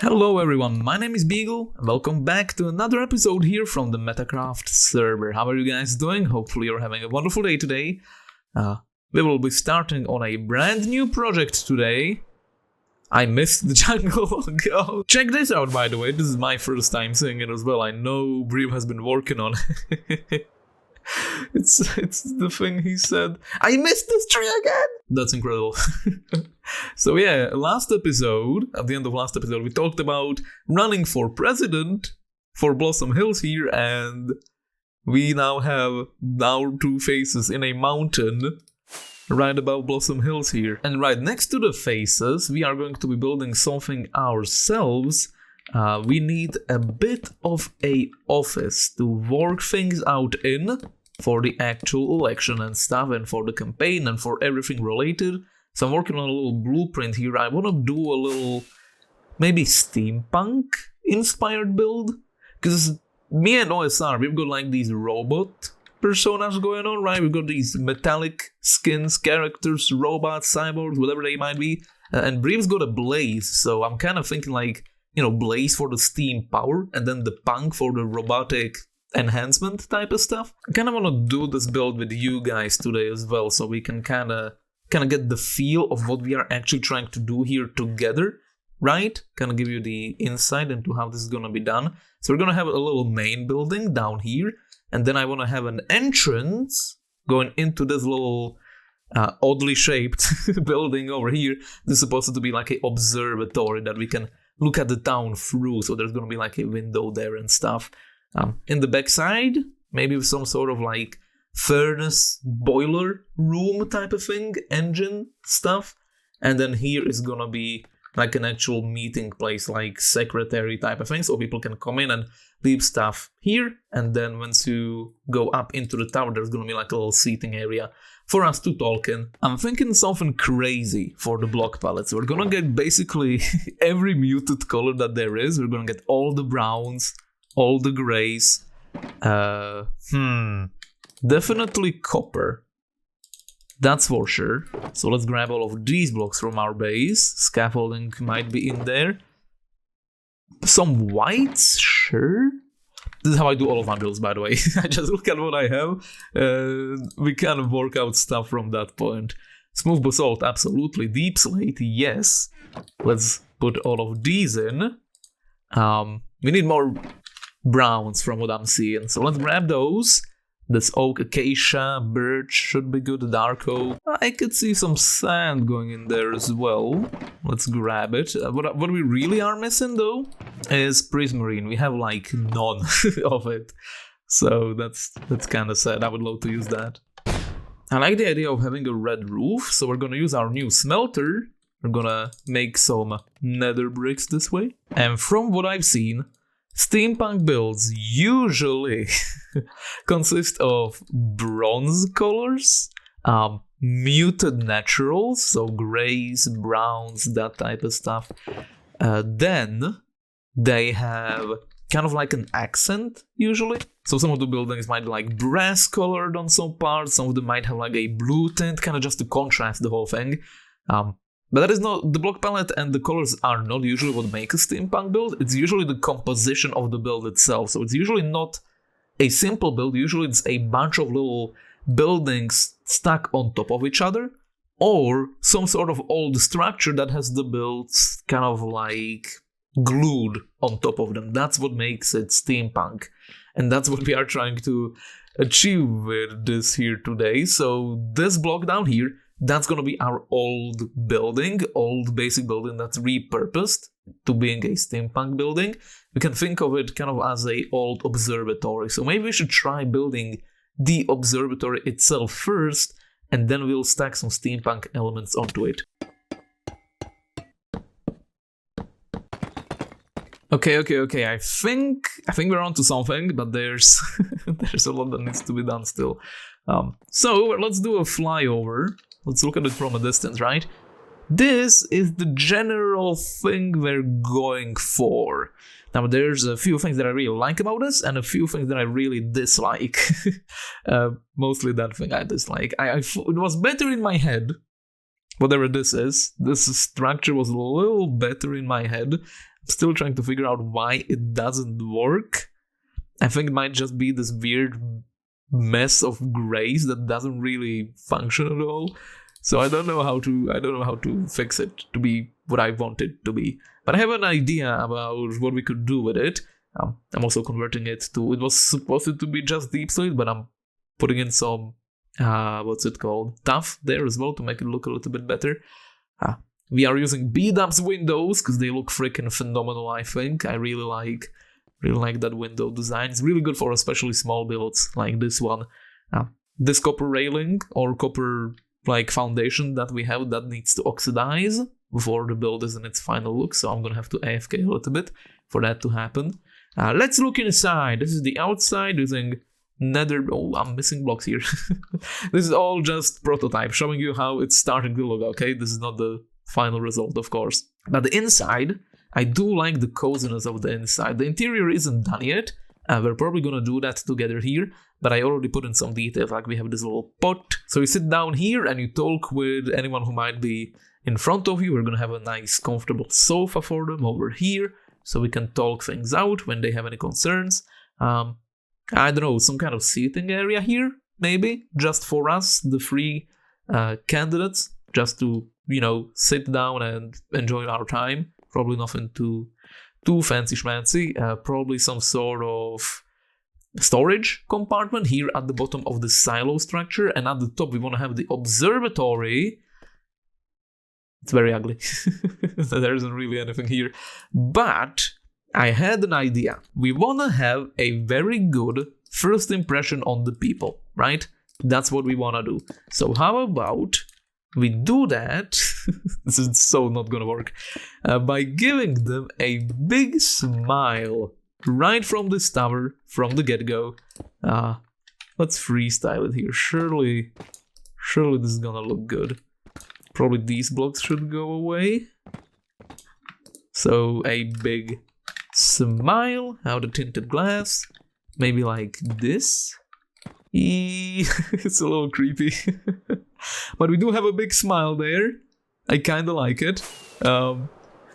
Hello everyone, my name is Bygl and welcome back to another episode here from the Metacraft server. How are you guys doing? Hopefully you're having a wonderful day today. We will be starting on a brand new project today. I missed the jungle. Go. Check this out, by the way. This is my first time seeing it as well. I know Brevort has been working on it. It's the thing he said. I missed this tree again! That's incredible. So yeah, at the end of last episode, we talked about running for president for Blossom Hills here, and we now have our two faces in a mountain right above Blossom Hills here. And right next to the faces, we are going to be building something ourselves. We need a bit of a office to work things out in for the actual election and stuff, and for the campaign and for everything related. So I'm working on a little blueprint here. I want to do a little maybe steampunk inspired build, because me and OSR, we've got like these robot personas going on, right? We've got these metallic skins, characters, robots, cyborgs, whatever they might be, and Breve's got a blaze, so I'm kind of thinking like, you know, blaze for the steam power and then the punk for the robotic enhancement type of stuff. I kind of want to do this build with you guys today as well, so we can kind of get the feel of what we are actually trying to do here together, right? Kind of give you the insight into how this is going to be done. So we're going to have a little main building down here, and then I want to have an entrance going into this little oddly shaped building over here. This is supposed to be like an observatory that we can look at the town through, so there's going to be like a window there and stuff. In the backside, maybe with some sort of like furnace boiler room type of thing, engine stuff. And then here is gonna be like an actual meeting place, like secretary type of thing, so people can come in and leave stuff here. And then once you go up into the tower, there's gonna be like a little seating area for us to talk in. I'm thinking something crazy for the block palettes. We're gonna get basically every muted color that there is. We're gonna get all the browns, all the grays. Definitely copper. That's for sure. So let's grab all of these blocks from our base. Scaffolding might be in there. Some whites, sure. This is how I do all of my builds, by the way. I just look at what I have. We kind of work out stuff from that point. Smooth basalt, absolutely. Deep slate, yes. Let's put all of these in. We need more browns from what I'm seeing, so let's grab those. This oak, acacia, birch should be good, dark oak. I could see some sand going in there as well. Let's grab it. What we really are missing though is prismarine. We have like none of it, so that's kind of sad. I would love to use that. I like the idea of having a red roof, so we're gonna use our new smelter. We're gonna make some nether bricks this way, and from what I've seen, steampunk builds usually consist of bronze colors, muted naturals, so grays, browns, that type of stuff. Then they have kind of like an accent usually. So some of the buildings might be like brass colored on some parts, some of them might have like a blue tint, kind of just to contrast the whole thing. But that is not, the block palette and the colors are not usually what make a steampunk build. It's usually the composition of the build itself. So it's usually not a simple build. Usually it's a bunch of little buildings stuck on top of each other, or some sort of old structure that has the builds kind of like glued on top of them. That's what makes it steampunk. And that's what we are trying to achieve with this here today. So this block down here, that's going to be our old basic building that's repurposed to being a steampunk building. We can think of it kind of as a old observatory. So maybe we should try building the observatory itself first, and then we'll stack some steampunk elements onto it. Okay. I think we're onto something, but there's a lot that needs to be done still. So let's do a flyover. Let's look at it from a distance, right? This is the general thing we're going for. Now, there's a few things that I really like about this, and a few things that I really dislike. Mostly that thing I dislike. It was better in my head whatever this structure was a little better in my head. I'm still trying to figure out why it doesn't work. I think it might just be this weird mess of grays that doesn't really function at all. So I don't know how to fix it to be what I want it to be. But I have an idea about what we could do with it. I'm also converting it to, it was supposed to be just deep slate, but I'm putting in some, tuff there as well to make it look a little bit better. We are using B-dubs windows because they look freaking phenomenal, I think. I really like that window design. It's really good for especially small builds like this one. This copper railing or copper foundation that we have, that needs to oxidize before the build is in its final look, so I'm gonna have to AFK a little bit for that to happen. Let's look inside. This is the outside using nether. Oh, I'm missing blocks here. This is all just prototype, showing you how it's starting to look, okay? This is not the final result, of course. But the inside, I do like the coziness of the inside. The interior isn't done yet. We're probably gonna do that together here, but I already put in some details, like we have this little pot. So you sit down here and you talk with anyone who might be in front of you. We're gonna have a nice comfortable sofa for them over here, so we can talk things out when they have any concerns. I don't know, some kind of seating area here, maybe, just for us, the three candidates, just to, sit down and enjoy our time. Probably nothing too fancy schmancy. Probably some sort of storage compartment here at the bottom of the silo structure, and at the top we want to have the observatory. It's very ugly. There isn't really anything here. But I had an idea. We want to have a very good first impression on the people, right? That's what we want to do. So how about we do that? This is so not gonna work. By giving them a big smile right from this tower, from the get-go. Let's freestyle it here. Surely this is gonna look good. Probably these blocks should go away. So a big smile out of tinted glass. Maybe like this. It's a little creepy. But we do have a big smile there. I kinda like it. And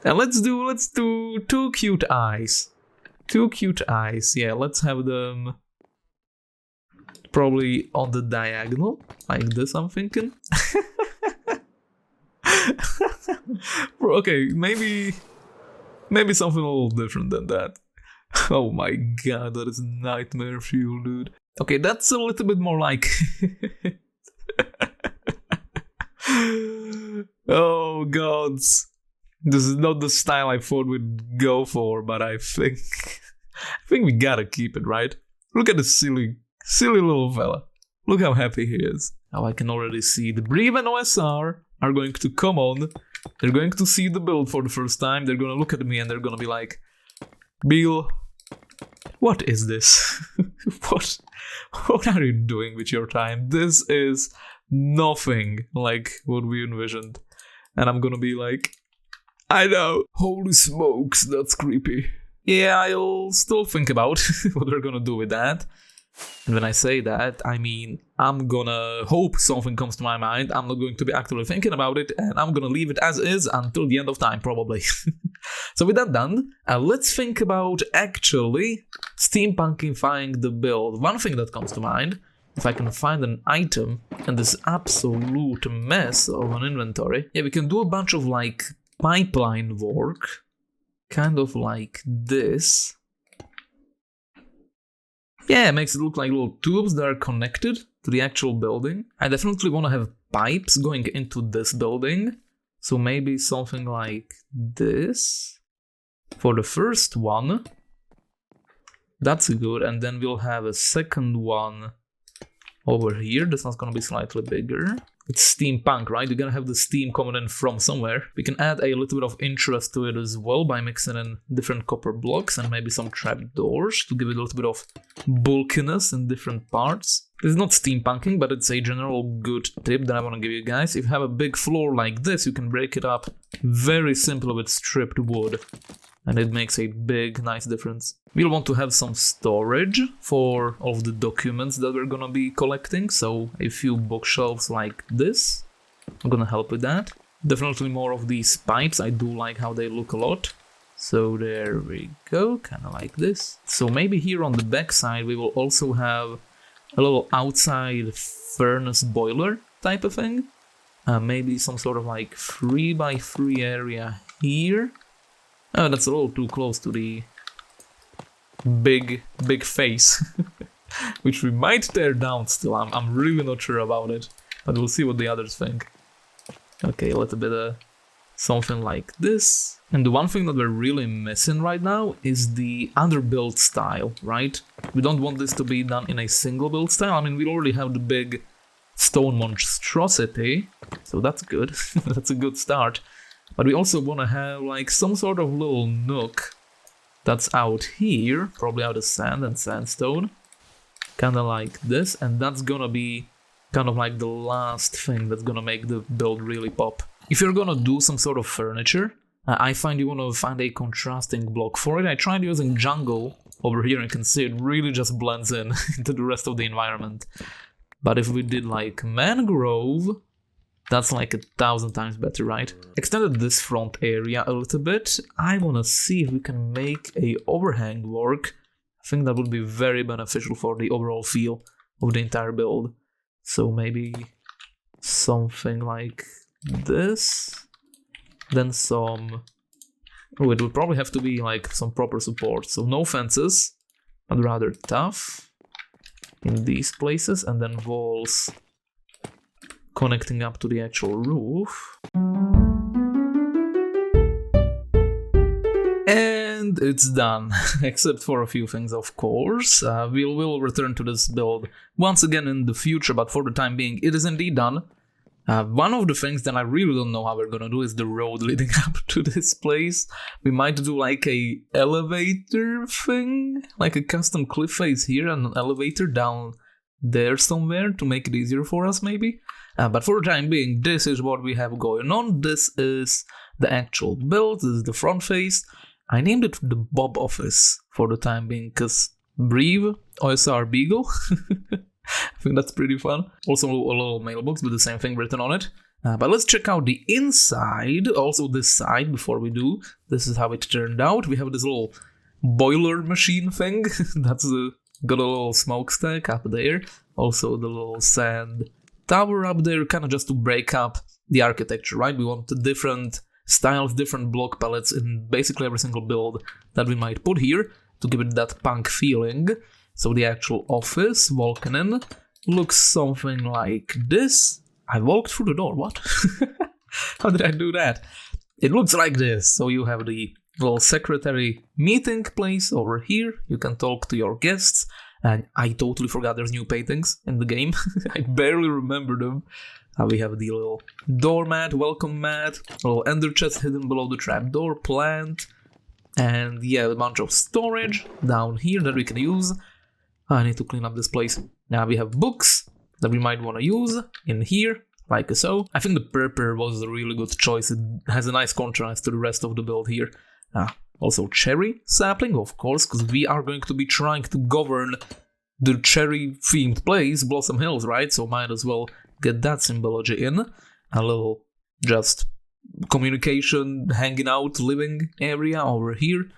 let's do two cute eyes. Two cute eyes. Yeah, let's have them probably on the diagonal. Like this, I'm thinking. Okay, maybe something a little different than that. Oh my god, that is nightmare fuel, dude. Okay, that's a little bit more like... Oh gods. This is not the style I thought we'd go for, but I think we gotta keep it, right? Look at this silly little fella. Look how happy he is. Now I can already see the Breve and OSR are going to come on. They're going to see the build for the first time. They're gonna look at me and they're gonna be like, Bygl, what is this? What are you doing with your time? This is nothing like what we envisioned. And I'm gonna be like, I know. Holy smokes, that's creepy. Yeah, I'll still think about what we're gonna do with that. And when I say that, I mean I'm gonna hope something comes to my mind. I'm not going to be actively thinking about it, and I'm gonna leave it as is until the end of time, probably. So with that done, let's think about actually steampunkifying the build. One thing that comes to mind, if I can find an item in this absolute mess of an inventory, yeah, we can do a bunch of like pipeline work, kind of like this. Yeah, it makes it look like little tubes that are connected to the actual building. I definitely want to have pipes going into this building. So maybe something like this for the first one. That's good. And then we'll have a second one over here. This one's gonna be slightly bigger. It's steampunk, right? You're gonna have the steam coming in from somewhere. We can add a little bit of interest to it as well by mixing in different copper blocks and maybe some trapdoors to give it a little bit of bulkiness in different parts. This is not steampunking, but it's a general good tip that I want to give you guys. If you have a big floor like this, you can break it up very simply with stripped wood. And it makes a big, nice difference. We'll want to have some storage for all of the documents that we're gonna be collecting. So a few bookshelves like this. I'm gonna help with that. Definitely more of these pipes. I do like how they look a lot. So there we go, kind of like this. So maybe here on the back side we will also have a little outside furnace boiler type of thing. Maybe some sort of like 3x3 area here. Oh, that's a little too close to the big face, which we might tear down still. I'm really not sure about it, but we'll see what the others think. Okay, a little bit of something like this. And the one thing that we're really missing right now is the other build style, right? We don't want this to be done in a single build style. I mean, we already have the big stone monstrosity, so that's good. That's a good start. But we also want to have like some sort of little nook that's out here, probably out of sand and sandstone, kind of like this, and that's gonna be kind of like the last thing that's gonna make the build really pop. If you're gonna do some sort of furniture, I find you want to find a contrasting block for it. I tried using jungle over here and you can see it really just blends in into the rest of the environment. But if we did like mangrove, that's like 1,000 times better, right? Extended this front area a little bit. I want to see if we can make a overhang work. I think that would be very beneficial for the overall feel of the entire build. So maybe something like this. Then some... Oh, it would probably have to be like some proper support. So no fences, but rather tough in these places. And then walls connecting up to the actual roof. And it's done, except for a few things, of course. We'll return to this build once again in the future, but for the time being, it is indeed done. One of the things that I really don't know how we're gonna do is the road leading up to this place. We might do like a elevator thing, like a custom cliff face here and an elevator down there somewhere to make it easier for us, maybe. But for the time being, this is what we have going on. This is the actual build. This is the front face. I named it the Bob Office for the time being because Breathe, OSR Bygl. I think that's pretty fun. Also a little mailbox with the same thing written on it. But let's check out the inside, also this side before we do. This is how it turned out. We have this little boiler machine thing. That's got a little smokestack up there. Also the little sand tower up there, kind of just to break up the architecture, right? We want the different styles, different block palettes in basically every single build that we might put here to give it that punk feeling. So the actual office, walking in, looks something like this. I walked through the door, what? How did I do that? It looks like this. So you have the little secretary meeting place over here. You can talk to your guests. And I totally forgot there's new paintings in the game. I barely remember them. We have the little doormat, welcome mat, a little ender chest hidden below the trapdoor, plant, and yeah, a bunch of storage down here that we can use. I need to clean up this place. Now we have books that we might want to use in here, like so. I think the purple was a really good choice. It has a nice contrast to the rest of the build here. Also cherry sapling, of course, because we are going to be trying to govern the cherry-themed place, Blossom Hills, right? So might as well get that symbology in. A little just communication, hanging out, living area over here.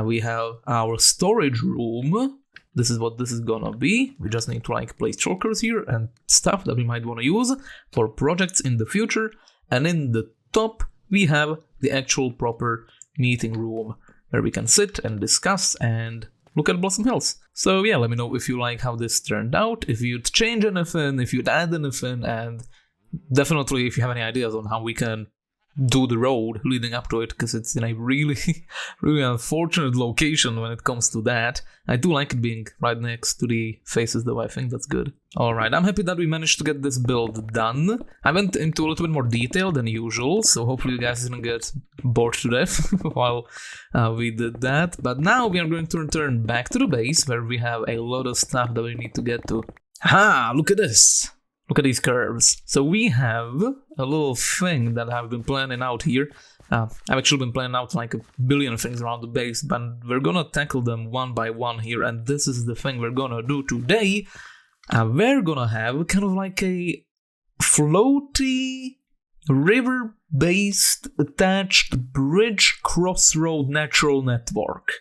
We have our storage room. This is what this is gonna be. We just need to like place chokers here and stuff that we might want to use for projects in the future. And in the top, we have the actual proper meeting room where we can sit and discuss and look at Blossom Hills. So yeah, let me know if you like how this turned out, if you'd change anything, if you'd add anything, and definitely if you have any ideas on how we can do the road leading up to it, because it's in a really, really unfortunate location when it comes to that. I do like it being right next to the faces though, I think that's good. Alright, I'm happy that we managed to get this build done. I went into a little bit more detail than usual, so hopefully you guys didn't get bored to death while we did that. But now we are going to return back to the base where we have a lot of stuff that we need to get to. Ha! Look at this! Look at these curves. So we have a little thing that I've been planning out here. I've actually been planning out like a billion things around the base, but we're gonna tackle them one by one here, and this is the thing we're gonna do today. We're gonna have kind of like a floaty river-based attached bridge crossroad natural network.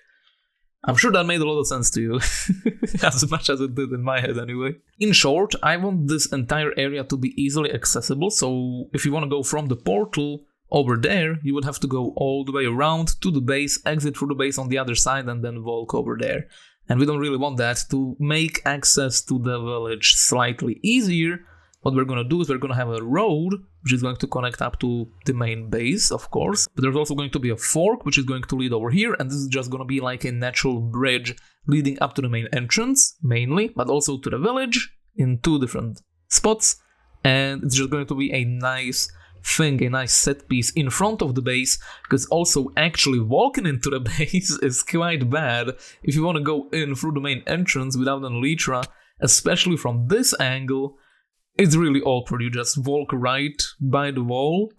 I'm sure that made a lot of sense to you, as much as it did in my head anyway. In short, I want this entire area to be easily accessible, so if you want to go from the portal over there, you would have to go all the way around to the base, exit through the base on the other side, and then walk over there. And we don't really want that. To make access to the village slightly easier, what we're going to do is we're going to have a road, which is going to connect up to the main base, of course. But there's also going to be a fork, which is going to lead over here. And this is just going to be like a natural bridge leading up to the main entrance, mainly, but also to the village in 2 different spots. And it's just going to be a nice thing, a nice set piece in front of the base, because also actually walking into the base is quite bad if you want to go in through the main entrance without an elytra, especially from this angle. It's really awkward. You just walk right by the wall,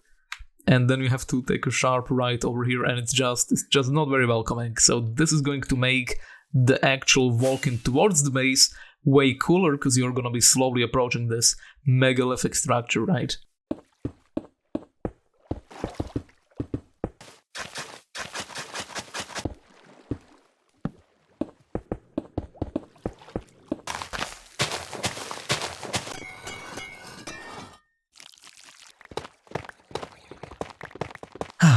and then you have to take a sharp right over here, and it's just not very welcoming. So this is going to make the actual walking towards the base way cooler, because you're gonna be slowly approaching this megalithic structure, right?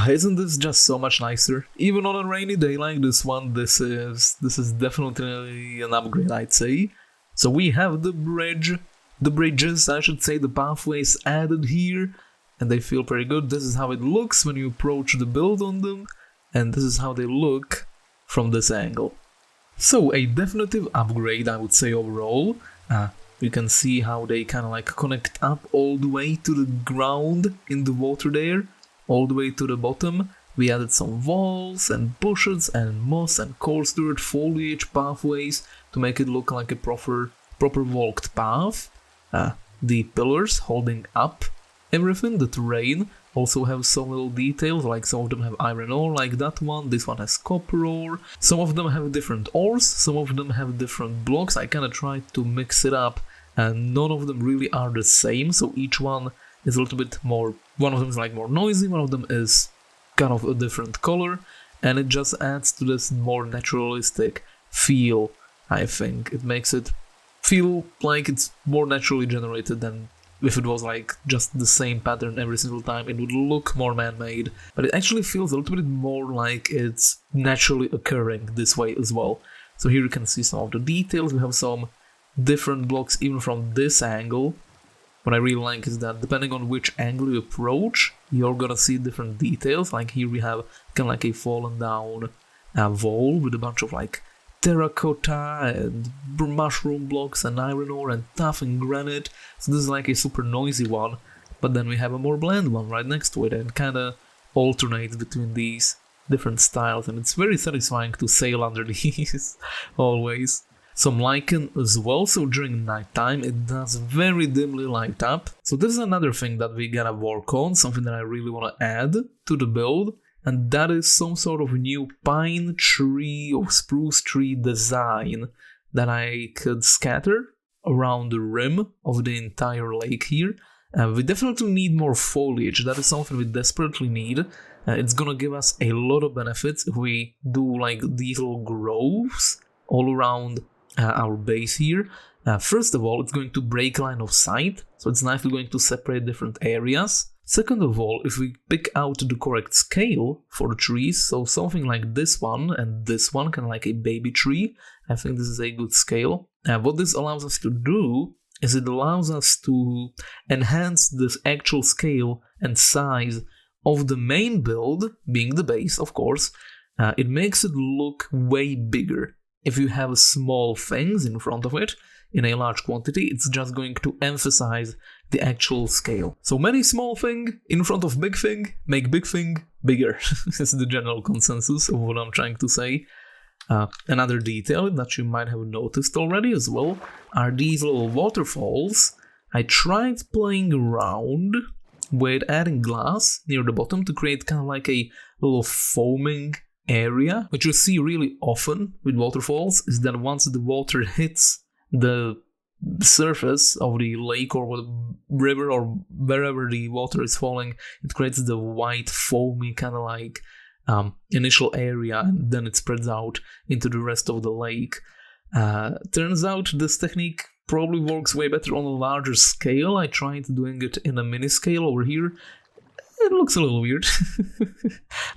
Isn't this just so much nicer? Even on a rainy day like this one, this is definitely an upgrade, I'd say. So we have the bridges, I should say, the pathways added here, and they feel pretty good. This is how it looks when you approach the build on them, and this is how they look from this angle. So a definitive upgrade, I would say, overall. You can see how they kind of like connect up all the way to the ground in the water there. All the way to the bottom. We added some walls and bushes and moss and coarse dirt foliage pathways to make it look like a proper walked path. The pillars holding up everything, the terrain, also have some little details, like some of them have iron ore like that one, this one has copper ore, some of them have different ores, some of them have different blocks. I kinda tried to mix it up, and none of them really are the same, so each one is a little bit more, one of them is like more noisy, one of them is kind of a different color, and it just adds to this more naturalistic feel, I think. It makes it feel like it's more naturally generated than if it was like just the same pattern every single time. It would look more man-made, but it actually feels a little bit more like it's naturally occurring this way as well. So here you can see some of the details. We have some different blocks even from this angle. What I really like is that depending on which angle you approach, you're gonna see different details. Like here we have kind of like a fallen down wall with a bunch of like terracotta and mushroom blocks and iron ore and tuff and granite. So this is like a super noisy one, but then we have a more bland one right next to it, and kind of alternates between these different styles, and it's very satisfying to sail under these always. Some lichen as well, so during nighttime it does very dimly light up. So this is another thing that we gotta work on, something that I really want to add to the build, and that is some sort of new pine tree or spruce tree design that I could scatter around the rim of the entire lake here. We definitely need more foliage. That is something we desperately need. It's gonna give us a lot of benefits if we do like these little groves all around our base here. First of all, it's going to break line of sight, so it's nicely going to separate different areas. Second of all, if we pick out the correct scale for the trees, so something like this one and this one, kind of like a baby tree, I think this is a good scale. What this allows us to do is it allows us to enhance this actual scale and size of the main build, being the base, of course. It makes it look way bigger. If you have small things in front of it in a large quantity, it's just going to emphasize the actual scale. So many small thing in front of big thing make big thing bigger. This is the general consensus of what I'm trying to say. Another detail that you might have noticed already as well are these little waterfalls. I tried playing around with adding glass near the bottom to create kind of like a little foaming area. What you see really often with waterfalls is that once the water hits the surface of the lake or the river or wherever the water is falling, it creates the white foamy kind of like initial area, and then it spreads out into the rest of the lake. Turns out this technique probably works way better on a larger scale. I tried doing it in a mini scale over here. It looks a little weird.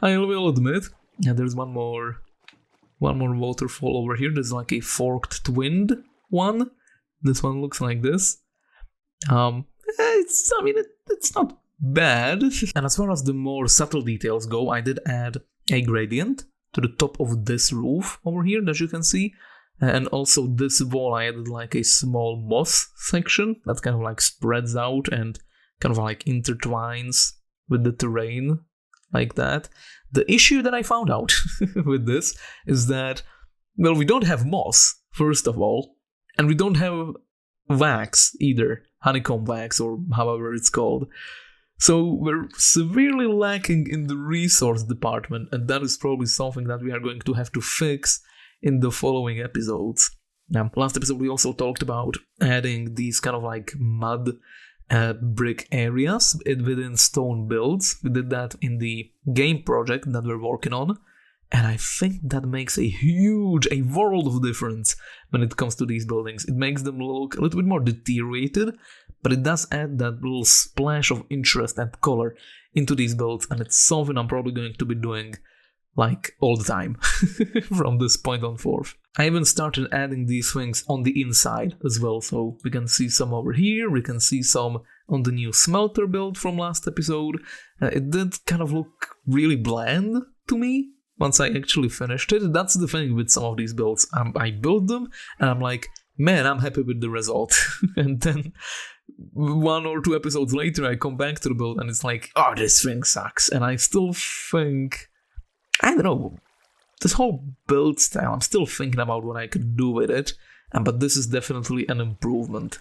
I will admit. And there's one more waterfall over here. There's like a forked twinned one. This one looks like this. It's not bad. And as far as the more subtle details go, I did add a gradient to the top of this roof over here that you can see. And also this wall, I added like a small moss section that kind of like spreads out and kind of like intertwines with the terrain like that. The issue that I found out with this is that, well, we don't have moss, first of all, and we don't have wax either, honeycomb wax or however it's called. So we're severely lacking in the resource department, and that is probably something that we are going to have to fix in the following episodes. Now, last episode we also talked about adding these kind of like mud brick areas within stone builds. We did that in the game project that we're working on, and I think that makes a world of difference when it comes to these buildings. It makes them look a little bit more deteriorated, but it does add that little splash of interest and color into these builds, and it's something I'm probably going to be doing like all the time from this point on forth. I even started adding these things on the inside as well, so we can see some over here, we can see some on the new smelter build from last episode. It did kind of look really bland to me once I actually finished it. That's the thing with some of these builds. I build them and I'm like, man, I'm happy with the result. And then 1 or 2 episodes later I come back to the build and it's like, oh, this thing sucks. And I still think, I don't know, this whole build style, I'm still thinking about what I could do with it, but this is definitely an improvement.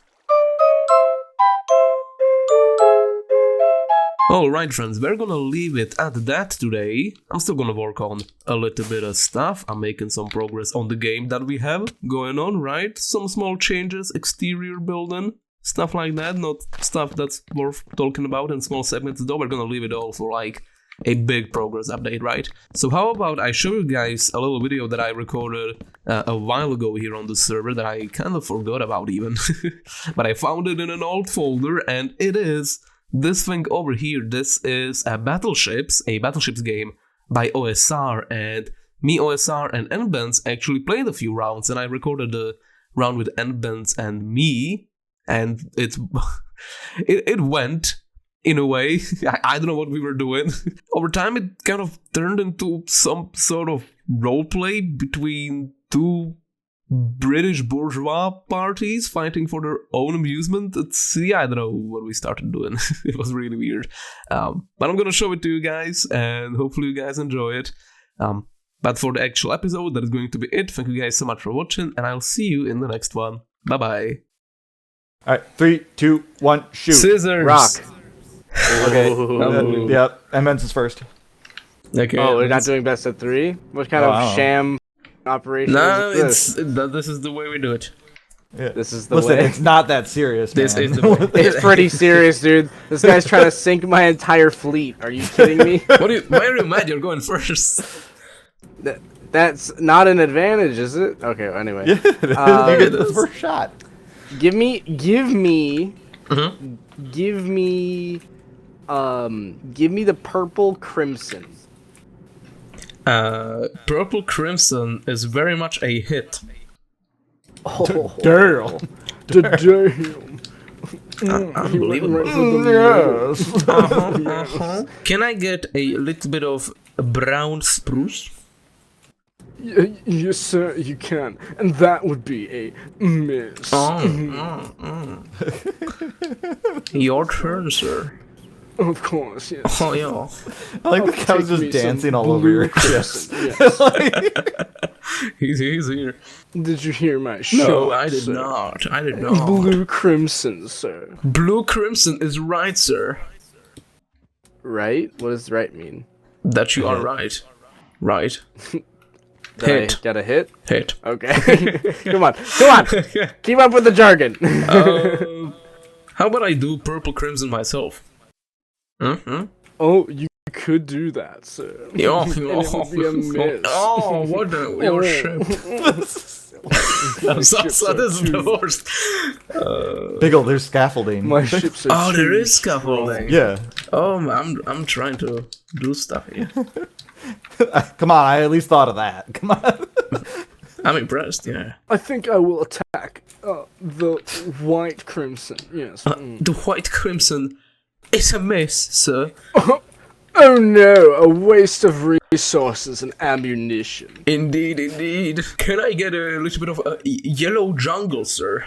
Alright friends, we're gonna leave it at that today. I'm still gonna work on a little bit of stuff. I'm making some progress on the game that we have going on, right? Some small changes, exterior building, stuff like that, not stuff that's worth talking about in small segments, though we're gonna leave it all for like a big progress update, right? So how about I show you guys a little video that I recorded a while ago here on the server that I kind of forgot about even. But I found it in an old folder, and it is this thing over here. This is a Battleships game by OSR, and me, OSR, and enbentz actually played a few rounds, and I recorded a round with enbentz and me, and it went in a way. I don't know what we were doing. Over time, it kind of turned into some sort of roleplay between two British bourgeois parties fighting for their own amusement. I don't know what we started doing. It was really weird. But I'm gonna show it to you guys, and hopefully you guys enjoy it. But for the actual episode, that is going to be it. Thank you guys so much for watching, and I'll see you in the next one. Bye-bye. Alright, 3, 2, 1, shoot. Scissors. Rock. Okay. Yep. enbentz is first. Okay. Oh, we're not doing best of 3? What kind of sham operation is this? This is the way we do it. Yeah. This is the Listen, way. it's not that serious, man. This is the way. It's pretty serious, dude. This guy's trying to sink my entire fleet. Are you kidding me? Why are you mad? You're going first. That's not an advantage, is it? Okay, anyway. Yeah, you get the first shot. Give me the purple crimson. Purple crimson is very much a hit. Oh, Damn. Damn. Unbelievable. Yes. Can I get a little bit of brown spruce? Yes, sir, you can. And that would be a miss. Your turn, sir. Of course, yes. Oh, yeah. I like the cow's just dancing all over your chest. Yes. He's here. Did you hear my No, show? I did sir? not. I did not. Blue crimson, sir. Blue crimson is right, sir. Right? What does right mean? That you are right. Right. Hit. Got a hit? Hit. Okay. Come on. Keep up with the jargon. How about I do purple crimson myself? Oh, you could do that, sir. Yo, And it would be a miss. Oh, what the? Your ship. That isn't the worst. Bygl, there's scaffolding. My ships are There is scaffolding. Yeah. Oh, I'm trying to do stuff here. Come on, I at least thought of that. Come on. I'm impressed, yeah. I think I will attack the white crimson. Yes. The white crimson is a miss, sir. Oh no, a waste of resources and ammunition. Indeed, indeed. Can I get a little bit of a yellow jungle, sir?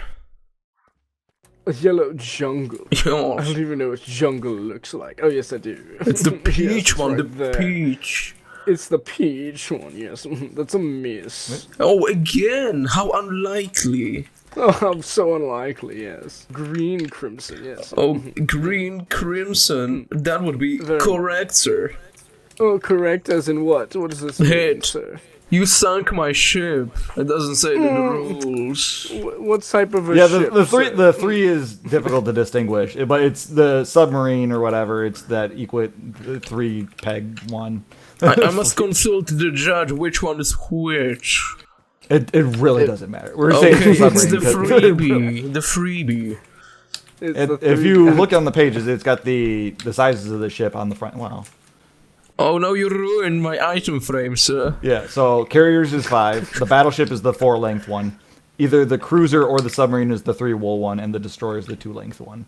A yellow jungle. I Yes. don't even know what jungle looks like. Oh yes, I do. It's the peach Yes, one, right the there. peach. It's the peach one, yes. That's a miss. Oh, again! How unlikely. Oh, I'm so unlikely, yes. Green crimson, yes. Oh, green crimson. That would be Very- correct, sir. Oh, correct as in what? What does this mean, Hit. sir? You sunk my ship. It doesn't say it in the rules. What type of a Yeah, ship, the sir? three is difficult to distinguish, but it's the submarine or whatever. It's that the 3 peg one. I must consult the judge which one is which. It really doesn't matter. We're Okay, saying it's the submarine. freebie. The freebie. It's the If three- you look on the pages, it's got the sizes of the ship on the front. Wow. Oh no, you ruined my item frame, sir. Yeah, so carriers is 5. The battleship is the 4-length one. Either the cruiser or the submarine is the 3-wool one, and the destroyer is the 2-length one.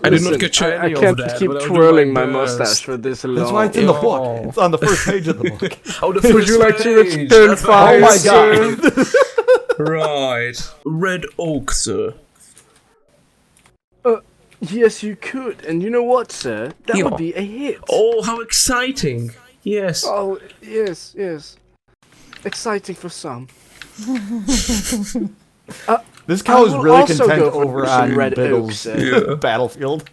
I did not Listen, catch any I of can't that. keep but I'll do twirling my best. mustache for this long. That's why it's in the Yo. book. It's on the first page of the book. Oh, the first Would you like to page. return That's fire, Oh my sir? god. Right. Red oak, sir. Yes, you could. And you know what, sir? That Yeah. would be a hit. Oh, how exciting. Yes. Oh, yes, yes. Exciting for some. This cow is I will really also content go for over some on red Bygl's oaks, battlefield.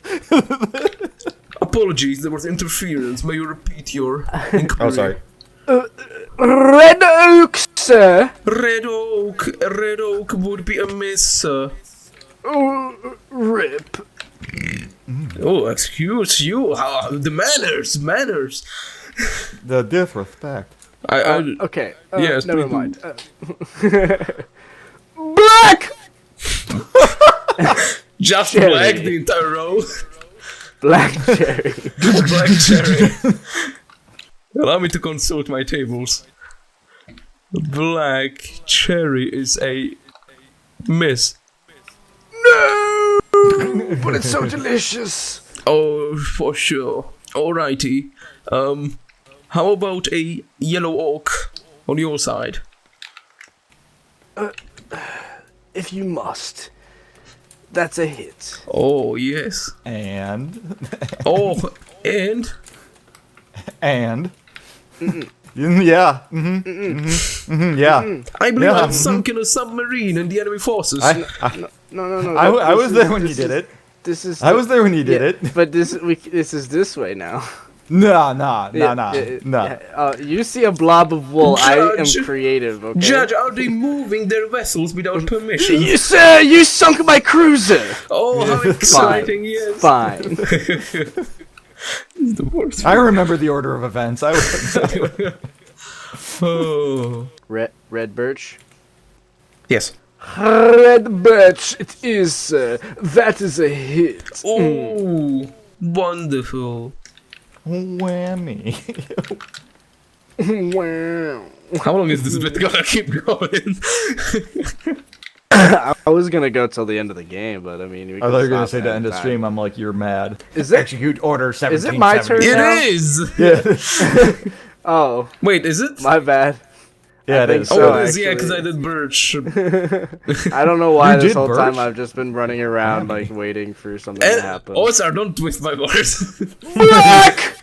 Apologies, there was interference. May you repeat your inquiry? Oh, sorry. Red oak, sir. Red oak would be a miss, sir. Oh, rip. Oh, excuse you. The manners. The disrespect. Yes, Okay. Never please do. mind. Black. Just Cherry. black the entire row. Black cherry. Black cherry. Allow me to consult my tables. Black cherry is a miss. No, but it's so delicious. Oh, for sure. Alrighty. How about a yellow oak on your side? If you must, that's a hit. Oh, yes. And Oh, and yeah, yeah. I believe Yeah. I'm sunk in a submarine in the enemy forces. No. I was there when you did it. This is. I was there when you did it. But this is this way now. Nah. You see a blob of wool. I am Judge. creative. Okay. Judge, are they moving their vessels without permission? You sir, you sunk my cruiser. Oh, how exciting, yes. Fine. The worst. I remember the order of events. Oh. Red birch. Yes. Red birch. It is, sir. That is a hit. Oh, wonderful. Whammy. Wow. How long is this bit gonna keep going? I was gonna go till the end of the game, but I mean, we I can thought you were gonna stop say the end of anytime. stream. I'm like, you're mad. Is it? Execute order 17? Is it my turn? It now? is! Yeah, Oh, Wait, is it? my bad. yeah, it think is. so. Oh, it is, yeah, actually. because I did birch. I don't know why You this did whole birch? time I've just been running around like waiting for something to happen. Oh, sir, don't twist my words. Black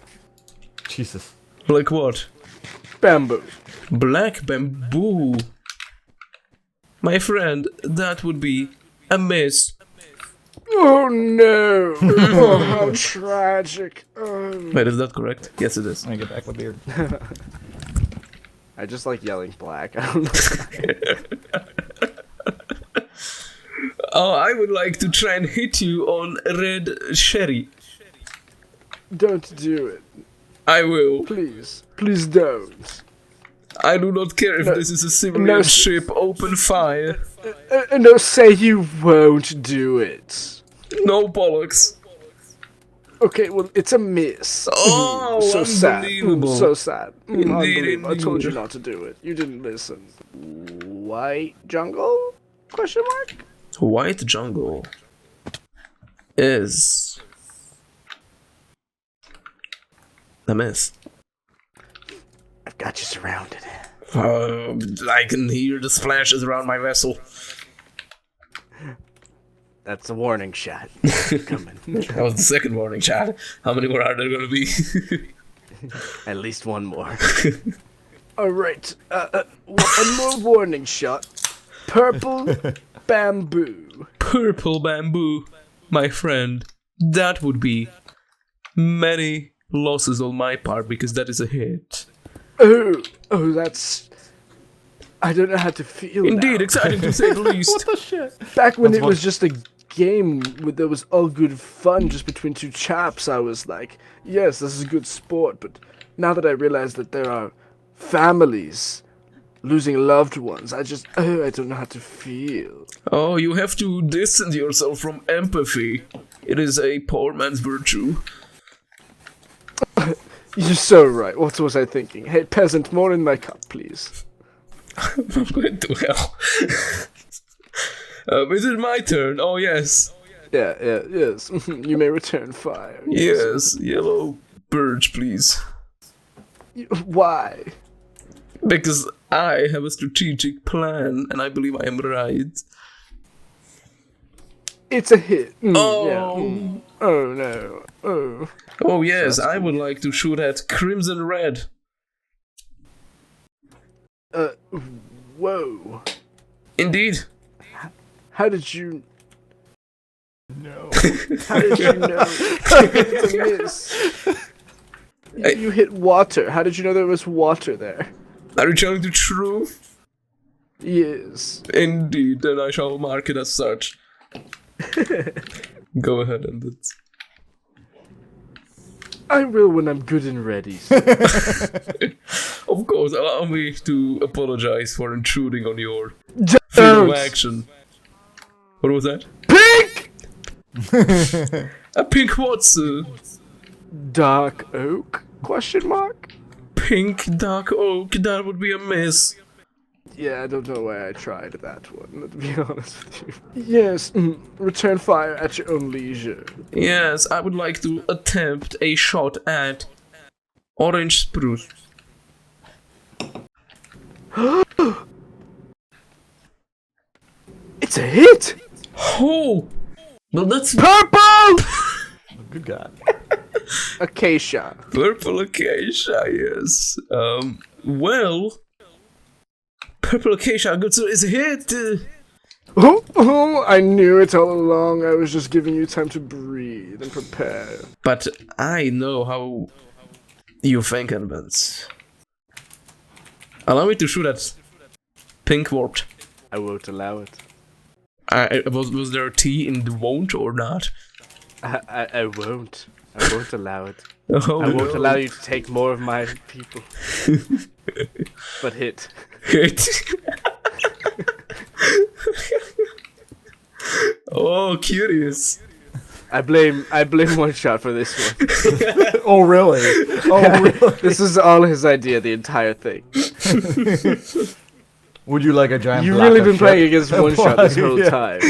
Jesus. Like what? bamboo. Black bamboo. My friend, that would be a miss. Oh no! Oh, how tragic. Wait, is that correct? Yes, it is. Let me get back my beard. I just like yelling black. I don't know. Oh, I would like to try and hit you on red sherry. Don't do it. I will. Please. Please don't. I do not care if this is a civilian ship. Open fire. No, say you won't do it. No bollocks. Okay, well, it's a miss. Oh, so sad. unbelievable. So sad. Indeed, I told you not to do it. You didn't listen. White jungle? Question mark? White jungle is a miss. I've got you surrounded. I can hear the splashes around my vessel. That's a warning shot. Coming. That was the second warning shot. How many more are there going to be? At least one more. Alright, one more warning shot. Purple bamboo. Purple bamboo, my friend. That would be many losses on my part because that is a hit. Oh, that's... I don't know how to feel Indeed, now. exciting to say the least. What the shit? Back when it was just a game that was all good fun just between two chaps, I was like, yes, this is good sport, but now that I realize that there are families losing loved ones, I don't know how to feel. Oh, you have to distance yourself from empathy. It is a poor man's virtue. You're so right. What was I thinking? Hey, peasant, more in my cup, please. I'm going to hell. Is it my turn? Oh, yes. Yes. You may return fire. Yes, yellow birch, please. Why? Because I have a strategic plan, and I believe I am right. It's a hit. Oh. Yeah. Oh, no. Oh. Oh, yes, I would like to shoot at crimson red. Whoa. Indeed. How did you... No. How did you know it's a miss? You hit water. How did you know there was water there? Are you telling the truth? Yes. Indeed, then I shall mark it as such. Go ahead and it's... I will when I'm good and ready. Of course, allow me to apologize for intruding on your Don't. field of action. What was that? Pink! A pink what's Dark oak? Question mark? Pink dark oak, that would be a miss. Yeah, I don't know why I tried that one, to be honest with you. Yes, return fire at your own leisure. Yes, I would like to attempt a shot at orange spruce. It's a hit! Oh! Well, that's Purple! Good God. Acacia. purple acacia, yes. Well... Purple acacia, good, so it's a hit! Oh, I knew it all along. I was just giving you time to breathe and prepare. But I know how you think, enbentz. Allow me to shoot at pink warped. I won't allow it. Was there a T in the won't or not? I won't. I won't allow it. Oh, I won't allow you to take more of my people. But hit. Hit. Oh, curious. I blame one shot for this one. Oh, really? Oh, really? This is all his idea, the entire thing. Would you like a giant You've block really of been shit? playing against one shot this whole Yeah. time.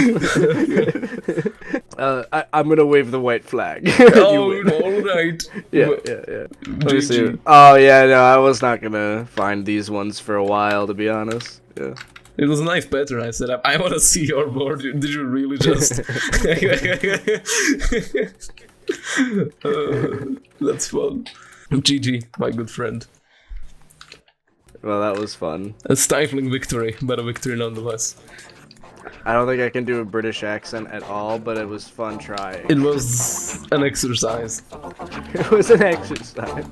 I'm gonna wave the white flag. Oh, alright. Yeah. Let me see. GG. Oh yeah, no, I was not gonna find these ones for a while, to be honest. Yeah. It was a nice pattern I set up. I want to see your board. Did you really just... That's fun. GG, my good friend. Well, that was fun. A stifling victory, but a victory nonetheless. I don't think I can do a British accent at all, but it was fun trying. It was an exercise. It was an exercise.